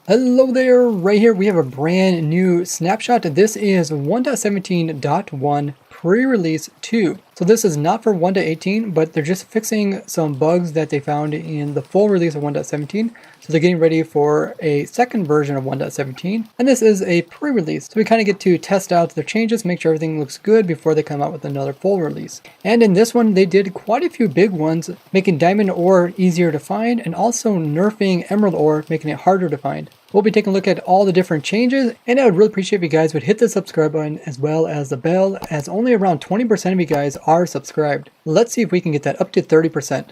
Hello there, right here we have a brand new snapshot. This is 1.17.1 pre-release 2. So this is not for 1.18, but they're just fixing some bugs that they found in the full release of 1.17. So they're getting ready for a second version of 1.17. And this is a pre-release. So we kind of get to test out the changes, make sure everything looks good before they come out with another full release. And in this one, they did quite a few big ones, making diamond ore easier to find and also nerfing emerald ore, making it harder to find. We'll be taking a look at all the different changes, and I would really appreciate if you guys would hit the subscribe button as well as the bell, as only around 20% of you guys are subscribed. Let's see if we can get that up to 30%.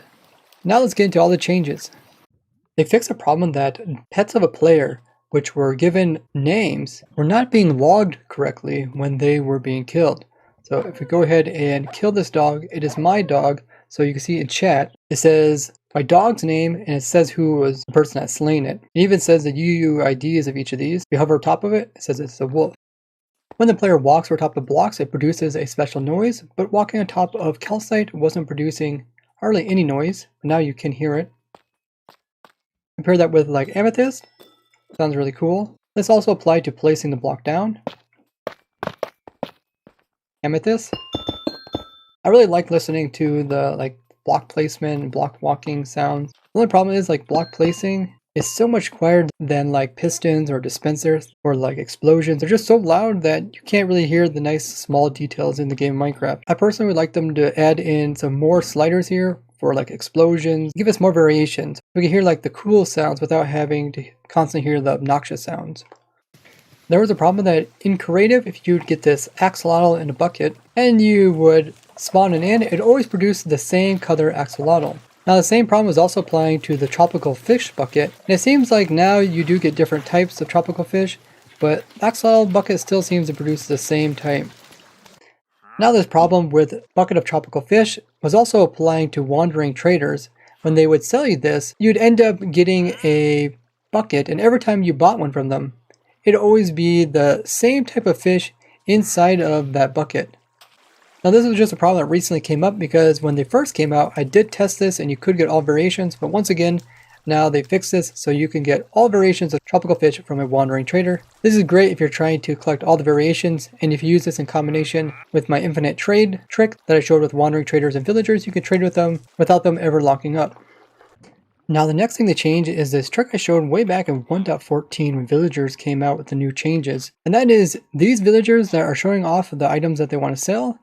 Now let's get into all the changes. They fixed a problem that pets of a player, which were given names, were not being logged correctly when they were being killed. So if we go ahead and kill this dog, it is my dog. So you can see in chat, it says my dog's name, and it says who was the person that slain it. It even says the UUIDs of each of these. If you hover on top of it, it says it's a wolf. When the player walks over top of blocks, it produces a special noise, but walking on top of calcite wasn't producing hardly any noise. But now you can hear it. Compare that with like amethyst. Sounds really cool. This also applied to placing the block down. Amethyst. I really like listening to the block placement and block walking sounds. The only problem is block placing is so much quieter than pistons or dispensers or explosions. They're just so loud that you can't really hear the nice small details in the game of Minecraft. I personally would like them to add in some more sliders here for explosions, give us more variations. We can hear the cool sounds without having to constantly hear the obnoxious sounds. There was a problem that in creative, if you'd get this axolotl in a bucket and you would spawn it in, it always produced the same color axolotl. Now the same problem was also applying to the tropical fish bucket, and it seems like now you do get different types of tropical fish, but axolotl bucket still seems to produce the same type. Now this problem with bucket of tropical fish was also applying to wandering traders. When they would sell you this, you'd end up getting a bucket, and every time you bought one from them, it'd always be the same type of fish inside of that bucket. Now this was just a problem that recently came up because when they first came out, I did test this and you could get all variations, but once again, now they fixed this so you can get all variations of tropical fish from a wandering trader. This is great if you're trying to collect all the variations, and if you use this in combination with my infinite trade trick that I showed with wandering traders and villagers, you can trade with them without them ever locking up. Now the next thing they changed is this trick I showed way back in 1.14 when villagers came out with the new changes. And that is these villagers that are showing off the items that they want to sell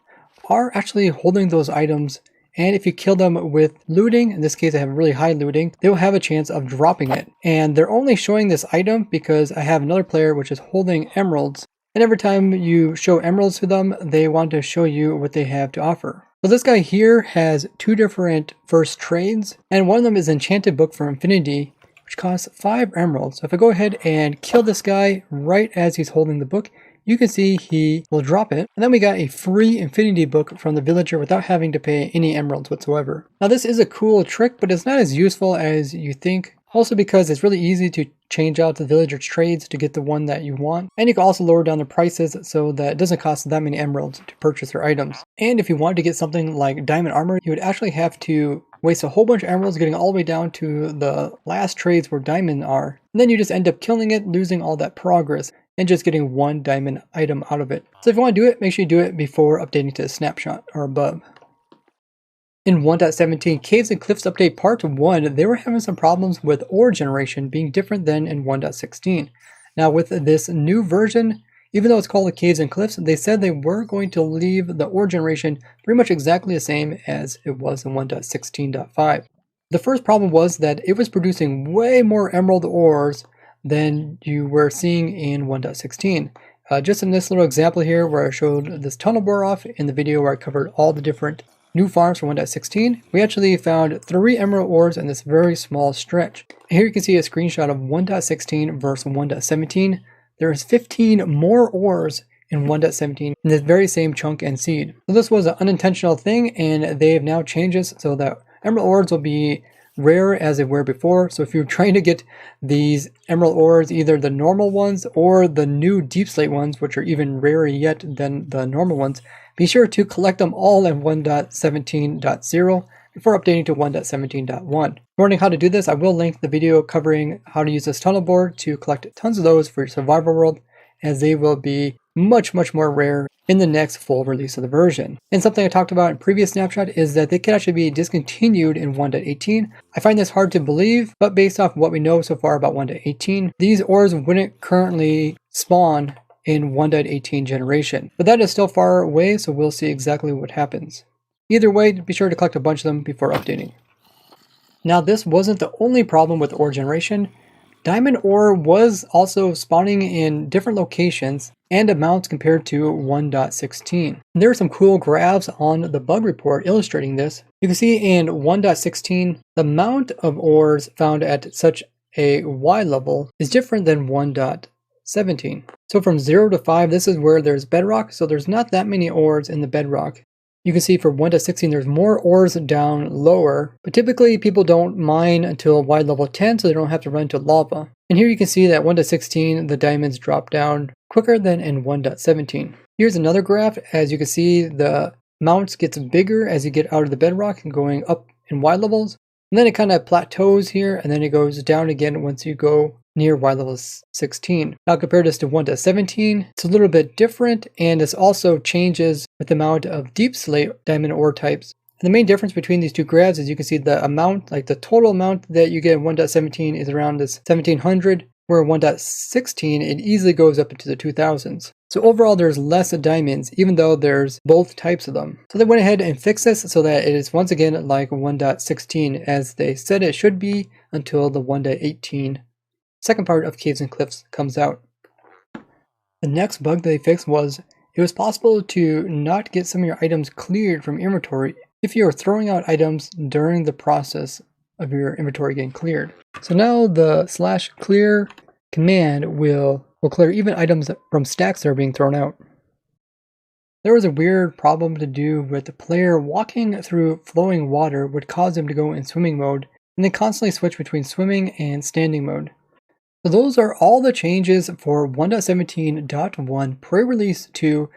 are actually holding those items, and if you kill them with looting, in this case I have really high looting, they will have a chance of dropping it. And they're only showing this item because I have another player which is holding emeralds, and every time you show emeralds to them, they want to show you what they have to offer. So this guy here has two different first trades, and one of them is Enchanted Book for Infinity, which costs 5 emeralds. So if I go ahead and kill this guy right as he's holding the book, you can see he will drop it. And then we got a free infinity book from the villager without having to pay any emeralds whatsoever. Now this is a cool trick, but it's not as useful as you think. Also because it's really easy to change out the villager's trades to get the one that you want. And you can also lower down the prices so that it doesn't cost that many emeralds to purchase your items. And if you wanted to get something like diamond armor, you would actually have to waste a whole bunch of emeralds getting all the way down to the last trades where diamond are. And then you just end up killing it, losing all that progress, and just getting one diamond item out of it. So if you want to do it, make sure you do it before updating to a snapshot or above. In 1.17 Caves and Cliffs Update Part 1, they were having some problems with ore generation being different than in 1.16. Now with this new version, even though it's called the Caves and Cliffs, they said they were going to leave the ore generation pretty much exactly the same as it was in 1.16.5. The first problem was that it was producing way more emerald ores than you were seeing in 1.16. Just in this little example here where I showed this tunnel bore off in the video where I covered all the different new farms for 1.16, we actually found 3 emerald ores in this very small stretch. And here you can see a screenshot of 1.16 versus 1.17. There is 15 more ores in 1.17 in this very same chunk and seed. So this was an unintentional thing, and they have now changed this so that emerald ores will be rare as they were before. So if you're trying to get these emerald ores, either the normal ones or the new deep slate ones, which are even rarer yet than the normal ones, be sure to collect them all in 1.17.0 before updating to 1.17.1. Learning how to do this, I will link the video covering how to use this tunnel board to collect tons of those for your survival world, as they will be much more rare in the next full release of the version. And something I talked about in previous snapshot is that they can actually be discontinued in 1.18. I find this hard to believe, but based off what we know so far about 1.18, these ores wouldn't currently spawn in 1.18 generation. But that is still far away, so we'll see exactly what happens. Either way, be sure to collect a bunch of them before updating. Now, this wasn't the only problem with ore generation. Diamond ore was also spawning in different locations and amounts compared to 1.16. There are some cool graphs on the bug report illustrating this. You can see in 1.16, the amount of ores found at such a Y level is different than 1.17. So from 0 to 5, this is where there's bedrock, so there's not that many ores in the bedrock. You can see for 1.16 there's more ores down lower, but typically people don't mine until Y level 10 so they don't have to run to lava. And here you can see that 1.16 the diamonds drop down quicker than in 1.17. Here's another graph. As you can see, the amount gets bigger as you get out of the bedrock and going up in Y levels. And then it kind of plateaus here and then it goes down again once you go near Y level 16. Now compare this to 1.17, it's a little bit different, and this also changes with the amount of deep slate diamond ore types. And the main difference between these two graphs is you can see the amount, like the total amount that you get in 1.17 is around this 1700, where 1.16 it easily goes up into the 2000s. So overall there's less diamonds, even though there's both types of them. So they went ahead and fixed this so that it is once again like 1.16 as they said it should be until the 1.18 second part of Caves and Cliffs comes out. The next bug they fixed was it was possible to not get some of your items cleared from inventory if you are throwing out items during the process of your inventory getting cleared. So now the /clear command will clear even items from stacks that are being thrown out. There was a weird problem to do with the player walking through flowing water would cause them to go in swimming mode and then constantly switch between swimming and standing mode. So those are all the changes for 1.17.1 pre-release 2,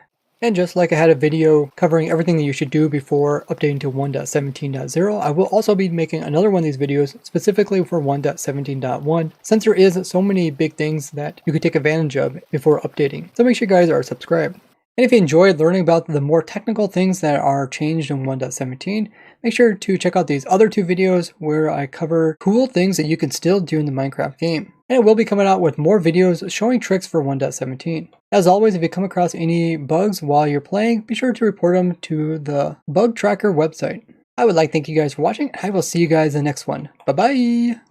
and just like I had a video covering everything that you should do before updating to 1.17.0, I will also be making another one of these videos specifically for 1.17.1, since there is so many big things that you could take advantage of before updating. So make sure you guys are subscribed. And if you enjoyed learning about the more technical things that are changed in 1.17, make sure to check out these other two videos where I cover cool things that you can still do in the Minecraft game. And we'll be coming out with more videos showing tricks for 1.17. As always, if you come across any bugs while you're playing, be sure to report them to the bug tracker website. I would like to thank you guys for watching. I will see you guys in the next one. Bye bye!